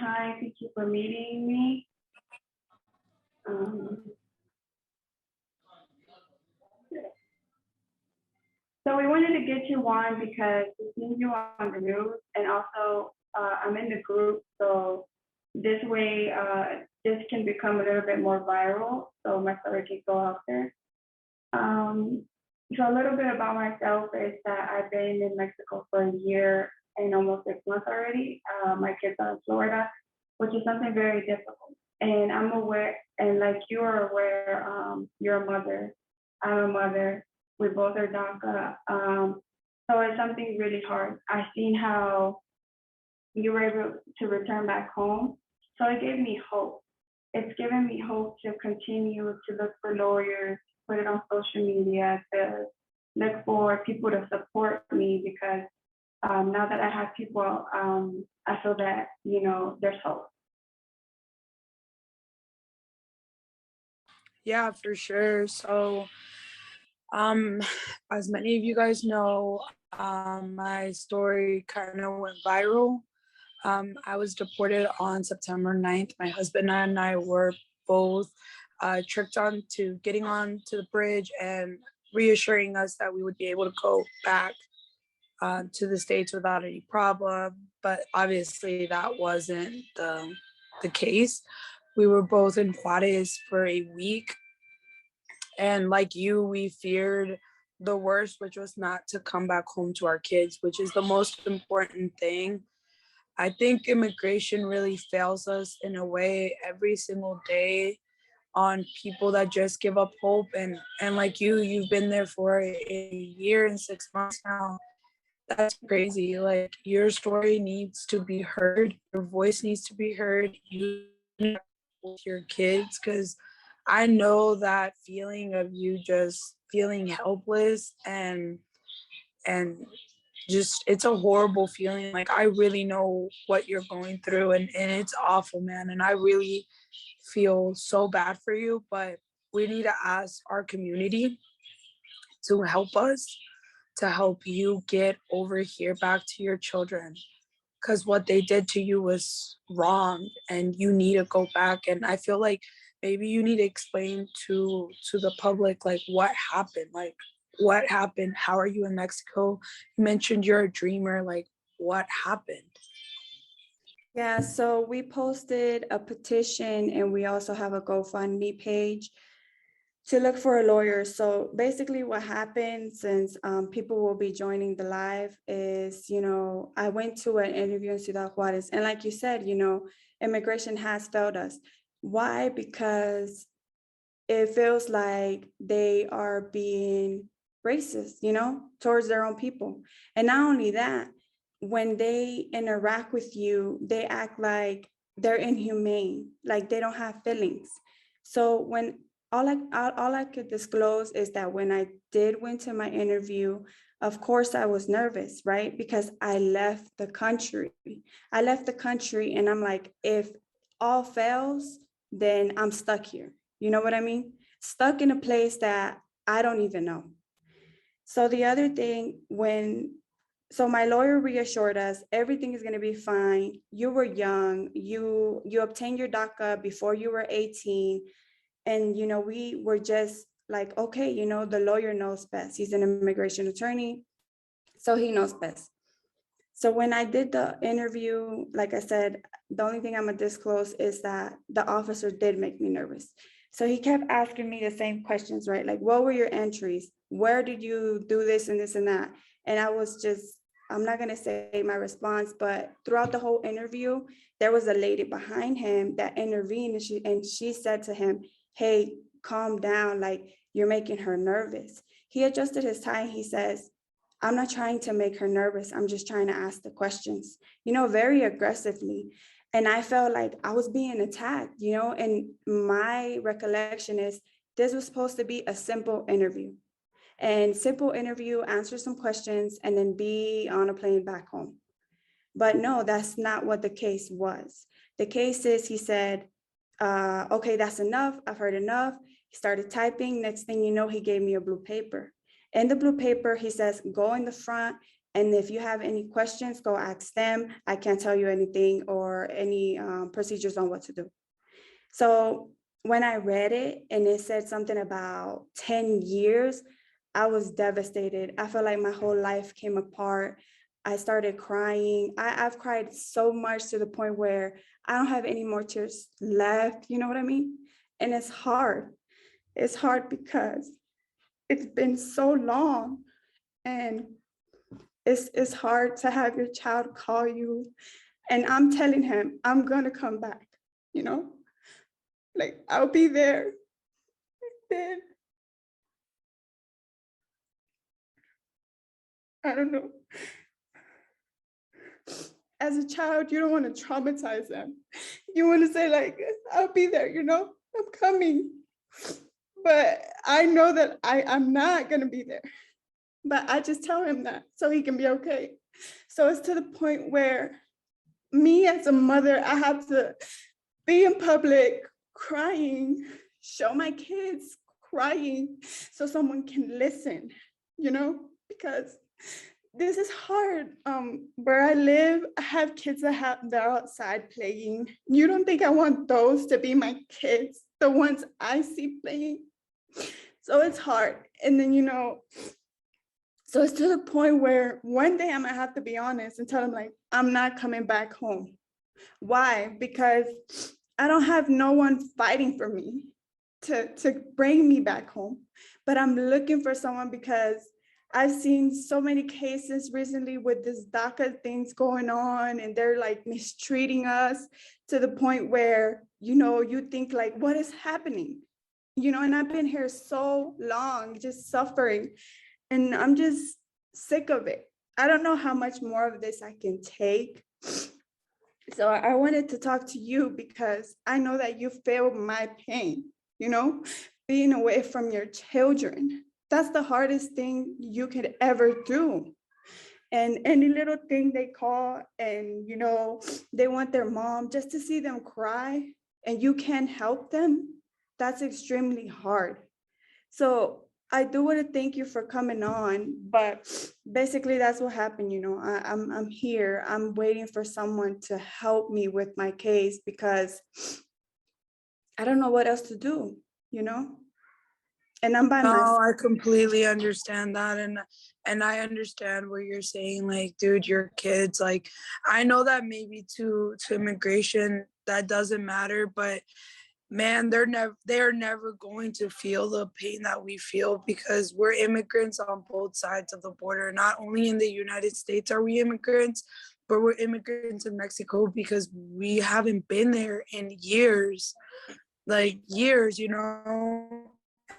Hi, thank you for meeting me. So we wanted to get you on because we've seen you on the news, and also I'm in the group, so this way this can become a little bit more viral, so my story can go out there. So a little bit about myself is that I've been in Mexico for a year and almost 6 months already. My kids are in Florida, which is something very difficult. And I'm aware, and like you are aware, you're a mother, I'm a mother, we both are DACA. So it's something really hard. I've seen how you were able to return back home. So it gave me hope. It's given me hope to continue to look for lawyers, put it on social media, to look for people to support me because now that I have people, I feel that, there's hope. Yeah, for sure. So, as many of you guys know, my story kind of went viral. I was deported on September 9th. My husband and I were both tricked on to getting on to the bridge and reassuring us that we would be able to go back to the States without any problem. But obviously that wasn't the case. We were both in Juarez for a week. And like you, we feared the worst, which was not to come back home to our kids, which is the most important thing. I think immigration really fails us in a way every single day on people that just give up hope. And like you've been there for a year and 6 months now. That's crazy. Like your story needs to be heard. Your voice needs to be heard. You with your kids, because I know that feeling of you just feeling helpless and just it's a horrible feeling. Like I really know what you're going through and it's awful, man. And I really feel so bad for you, but we need to ask our community to help us, to help you get over here back to your children. Because what they did to you was wrong and you need to go back. And I feel like maybe you need to explain to the public like what happened, how are you in Mexico? You mentioned you're a dreamer, like what happened? Yeah, so we posted a petition and we also have a GoFundMe page to look for a lawyer. So basically what happened, since people will be joining the live, is, I went to an interview in Ciudad Juarez. And like you said, immigration has failed us. Why? Because it feels like they are being racist, towards their own people. And not only that, when they interact with you, they act like they're inhumane, like they don't have feelings. So when all I could disclose is that when I did went to my interview, of course I was nervous, right? Because I left the country. And I'm like, if all fails, then I'm stuck here. You know what I mean? Stuck in a place that I don't even know. So the other thing, so my lawyer reassured us everything is going to be fine. You were young. You obtained your DACA before you were 18. And, we were just like, okay, the lawyer knows best. He's an immigration attorney, so he knows best. So when I did the interview, like I said, the only thing I'm going to disclose is that the officer did make me nervous. So he kept asking me the same questions, right? Like, what were your entries? Where did you do this and this and that? And I was just, I'm not going to say my response, but throughout the whole interview, there was a lady behind him that intervened, and she said to him, hey, calm down, like you're making her nervous. He adjusted his tie and he says, I'm not trying to make her nervous. I'm just trying to ask the questions, very aggressively. And I felt like I was being attacked, and my recollection is this was supposed to be a simple interview. And simple interview, answer some questions, and then be on a plane back home. But no, that's not what the case was. The case is, he said, okay, that's enough. I've heard enough. He started typing. Next thing you know, he gave me a blue paper. In the blue paper, he says, go in the front And if you have any questions, go ask them. I can't tell you anything or any procedures on what to do. So when I read it and it said something about 10 years, I was devastated. I felt like my whole life came apart. I started crying. I've cried so much to the point where I don't have any more tears left. You know what I mean? And it's hard. It's hard because it's been so long, and it's hard to have your child call you. And I'm telling him, I'm gonna come back, you know? Like, I'll be there. Then I don't know. As a child, you don't want to traumatize them. You want to say, like, I'll be there, you know, I'm coming. But I know that I'm not gonna be there. But I just tell him that so he can be okay. So it's to the point where me as a mother, I have to be in public crying, show my kids crying so someone can listen, you know, because this is hard. Where I live, I have kids that are outside playing. You don't think I want those to be my kids, the ones I see playing? So it's hard. And then, you know, so it's to the point where one day I'm gonna have to be honest and tell them, like, I'm not coming back home. Why? Because I don't have no one fighting for me to bring me back home. But I'm looking for someone because I've seen so many cases recently with this DACA things going on, and they're like mistreating us to the point where, you know, you think like, what is happening? You know, and I've been here so long, just suffering, and I'm just sick of it. I don't know how much more of this I can take. So I wanted to talk to you because I know that you feel my pain, you know, being away from your children. That's the hardest thing you could ever do. And any little thing they call and, you know, they want their mom, just to see them cry and you can't help them, that's extremely hard. So I do want to thank you for coming on, but basically that's what happened. You know, I'm here. I'm waiting for someone to help me with my case because I don't know what else to do, you know, and I'm by myself. I completely understand that. And I understand what you're saying. Like, dude, your kids, like, I know that maybe to immigration, that doesn't matter, but man, they're never going to feel the pain that we feel because we're immigrants on both sides of the border. Not only in the United States are we immigrants, but we're immigrants in Mexico because we haven't been there in years, like years, you know?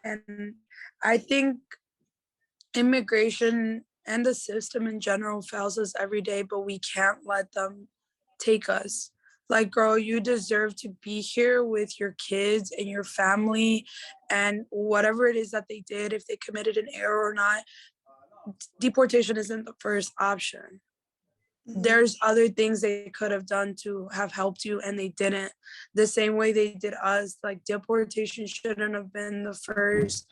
And I think immigration and the system in general fails us every day, but we can't let them take us. Like, girl, you deserve to be here with your kids and your family and whatever it is that they did, if they committed an error or not. Deportation isn't the first option. There's other things they could have done to have helped you and they didn't. The same way they did us. Like, deportation shouldn't have been the first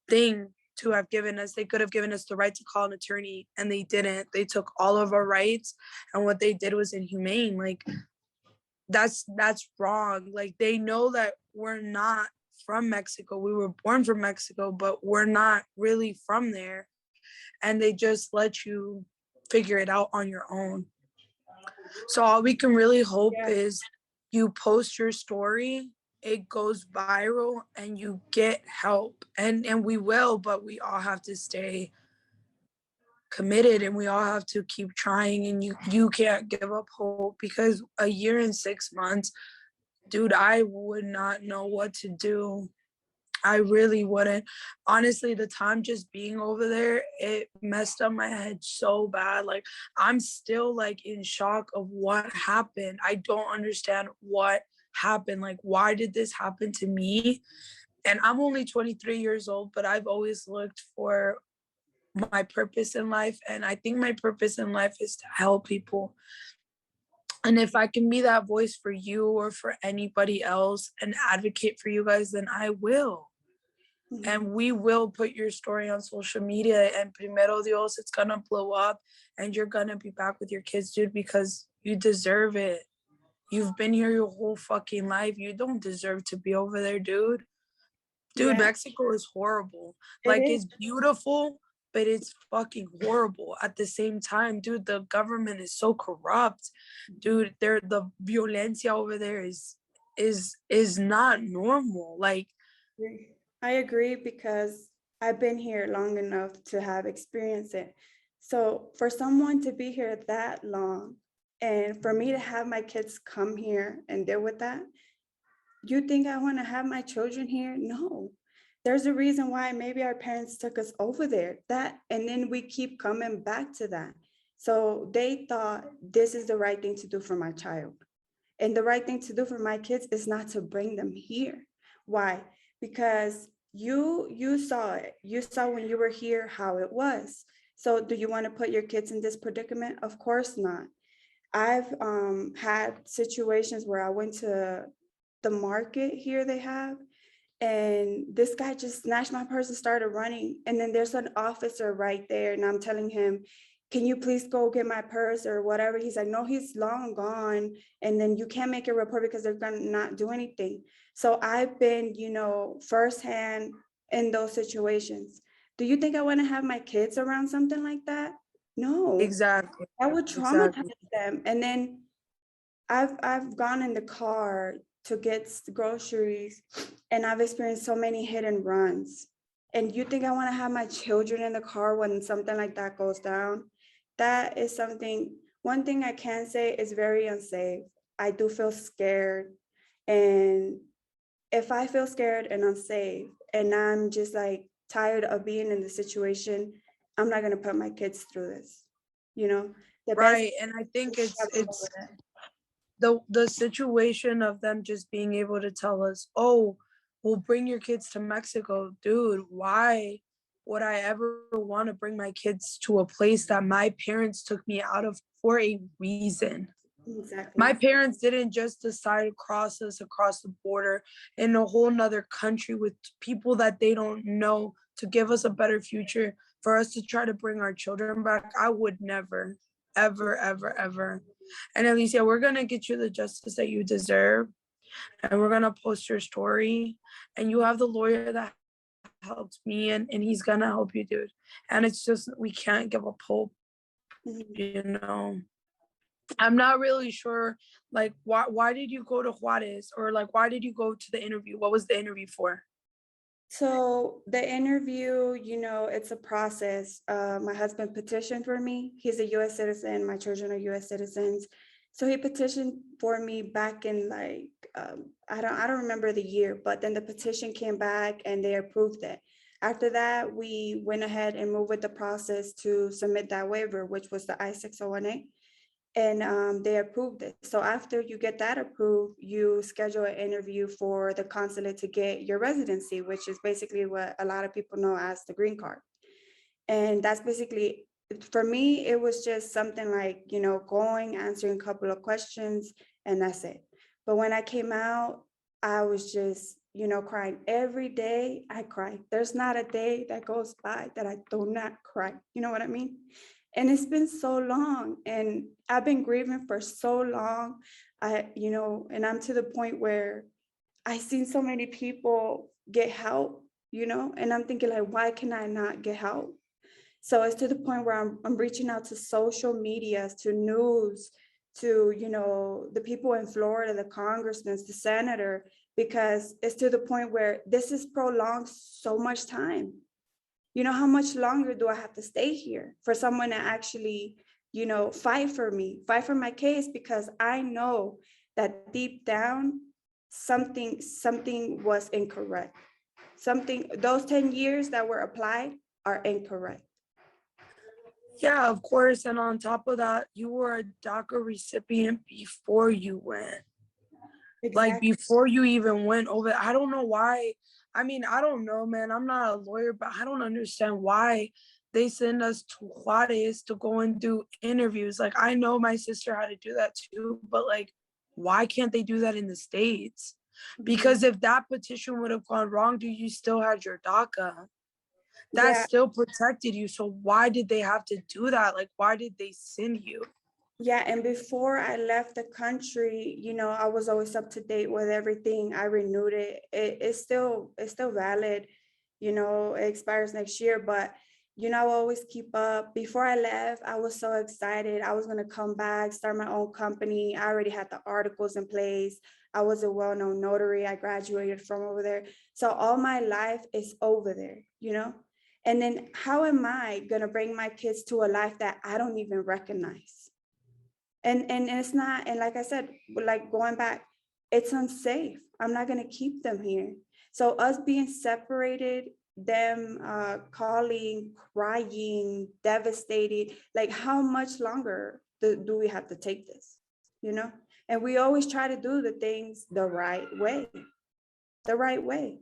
thing to have given us. They could have given us the right to call an attorney and they didn't. They took all of our rights, and what they did was inhumane. Like, that's wrong. Like, they know that we're not from Mexico. We were born from Mexico, but we're not really from there. And they just let you figure it out on your own. So all we can really hope is you post your story, it goes viral, and you get help. And we will, but we all have to stay committed and we all have to keep trying, and you can't give up hope because a year and 6 months, dude, I would not know what to do. I really wouldn't. Honestly, the time just being over there, it messed up my head so bad. Like, I'm still like in shock of what happened. I don't understand what happened. Like, why did this happen to me? And I'm only 23 years old, but I've always looked for my purpose in life. And I think my purpose in life is to help people. And if I can be that voice for you or for anybody else and advocate for you guys, then I will. And we will put your story on social media, and primero Dios, it's gonna blow up and you're gonna be back with your kids, dude, because you deserve it. You've been here your whole fucking life. You don't deserve to be over there, dude. Dude, Yeah, Mexico is horrible. it Like, is. it's beautiful, but it's fucking horrible at the same time, dude. The government is so corrupt, dude. The violencia over there is not normal. Like, I agree because I've been here long enough to have experienced it. So for someone to be here that long and for me to have my kids come here and deal with that, you think I want to have my children here? No. There's a reason why maybe our parents took us over there. That and then we keep coming back to that. So they thought this is the right thing to do for my child. And the right thing to do for my kids is not to bring them here. Why? Because you saw it. You saw when you were here how it was. So do you want to put your kids in this predicament? Of course not. I've had situations where I went to the market here they have, and this guy just snatched my purse and started running. And then there's an officer right there, and I'm telling him, can you please go get my purse or whatever? He's like, no, he's long gone. And then you can't make a report because they're gonna not do anything. So I've been, firsthand in those situations. Do you think I want to have my kids around something like that? No, exactly. that would traumatize Exactly. them. And then I've gone in the car to get groceries, and I've experienced so many hit and runs. And you think I want to have my children in the car when something like that goes down? That is something, one thing I can say is very unsafe. I do feel scared. And if I feel scared and unsafe and I'm just like tired of being in the situation, I'm not going to put my kids through this. The best Right. And I think is it's struggle with it. the situation of them just being able to tell us, oh, we'll bring your kids to Mexico. Dude, why would I ever want to bring my kids to a place that my parents took me out of for a reason? My Exactly. parents didn't just decide to cross us across the border in a whole nother country with people that they don't know to give us a better future for us to try to bring our children back. I would never, ever, ever, ever. And Alicia, we're going to get you the justice that you deserve. And we're going to post your story. And you have the lawyer that helped me, and he's going to help you, dude. And it's just, we can't give up hope, Mhm. you know. I'm not really sure, like, why did you go to Juarez, or like, why did you go to the interview? What was the interview for? So the interview, it's a process. My husband petitioned for me. He's a US citizen. My children are US citizens. So he petitioned for me back in like, I don't remember the year, but then the petition came back and they approved it. After that, we went ahead and moved with the process to submit that waiver, which was the I-601A. And they approved it. So after you get that approved, you schedule an interview for the consulate to get your residency, which is basically what a lot of people know as the green card. And that's basically, for me, it was just something like, going, answering a couple of questions, and that's it. But when I came out, I was just, crying. Every day I cry. There's not a day that goes by that I do not cry. You know what I mean? And it's been so long, and I've been grieving for so long. And I'm to the point where I've seen so many people get help, and I'm thinking like, why can I not get help? So it's to the point where I'm reaching out to social medias, to news, to, the people in Florida, the congressmen, the senator, because it's to the point where this is prolonged so much time. How much longer do I have to stay here for someone to actually, fight for me, fight for my case? Because I know that deep down, something was incorrect. Those 10 years that were applied are incorrect. Yeah, of course. And on top of that, you were a DACA recipient before you went. Like, Exactly. before you even went over. I don't know why. I mean, I don't know, man. I'm not a lawyer, but I don't understand why they send us to Juarez to go and do interviews. Like, I know my sister had to do that too, but like, why can't they do that in the States? Because if that petition would have gone wrong, dude, you still had your DACA. That Yeah. still protected you. So why did they have to do that? Like, why did they send you? Yeah, and before I left the country, you know, I was always up to date with everything. I renewed it. It's still valid. You know, it expires next year, but you know, I always keep up. Before I left, I was so excited. I was gonna come back, start my own company. I already had the articles in place. I was a well-known notary. I graduated from over there. So all my life is over there, you know? And then how am I gonna bring my kids to a life that I don't even recognize? And it's not, and like I said, like going back, it's unsafe. I'm not gonna keep them here. So us being separated, them calling, crying, devastated, like how much longer do we have to take this, you know? And we always try to do the things the right way, the right way.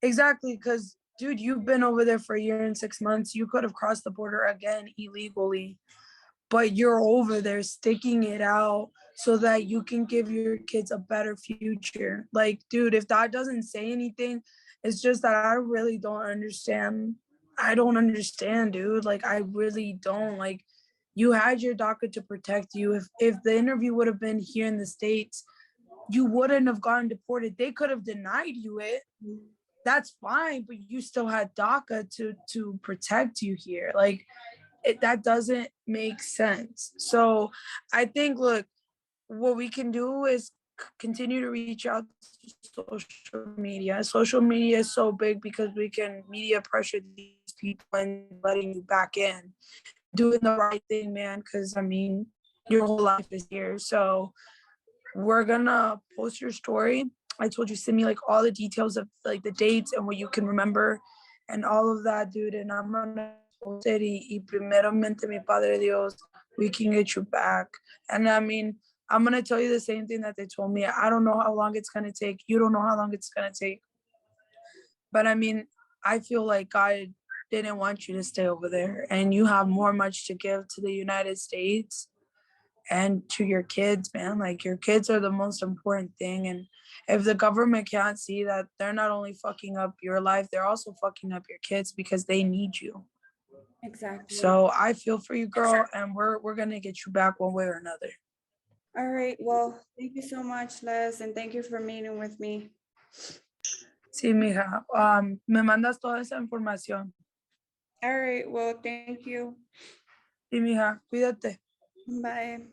Exactly, because dude, you've been over there for a year and 6 months. You could have crossed the border again illegally, but you're over there sticking it out so that you can give your kids a better future. Like, dude, if that doesn't say anything, it's just that I really don't understand. I don't understand, dude. Like, I really don't. Like, you had your DACA to protect you. If the interview would have been here in the States, you wouldn't have gotten deported. They could have denied you it. That's fine, but you still had DACA to protect you here. Like, that doesn't make sense. So I think, look, what we can do is continue to reach out to social media. Social media is so big because we can media pressure these people and letting you back in, doing the right thing, man. Because I mean, your whole life is here. So we're gonna post your story. I told you, send me like all the details of like the dates and what you can remember and all of that, dude. And I'm gonna post it y primeramente mi Padre Dios, we can get you back. And I mean, I'm gonna tell you the same thing that they told me. I don't know how long it's gonna take. You don't know how long it's gonna take. But I mean, I feel like God didn't want you to stay over there and you have more much to give to the United States and to your kids, man. Like, your kids are the most important thing. And if the government can't see that, they're not only fucking up your life, they're also fucking up your kids because they need you. Exactly. So I feel for you, girl, and we're gonna get you back one way or another. All right. Well, thank you so much, Les, and thank you for meeting with me. Sí, mija. Me mandas toda esa información. All right. Well, thank you. Sí, mija. Cuídate. Bye.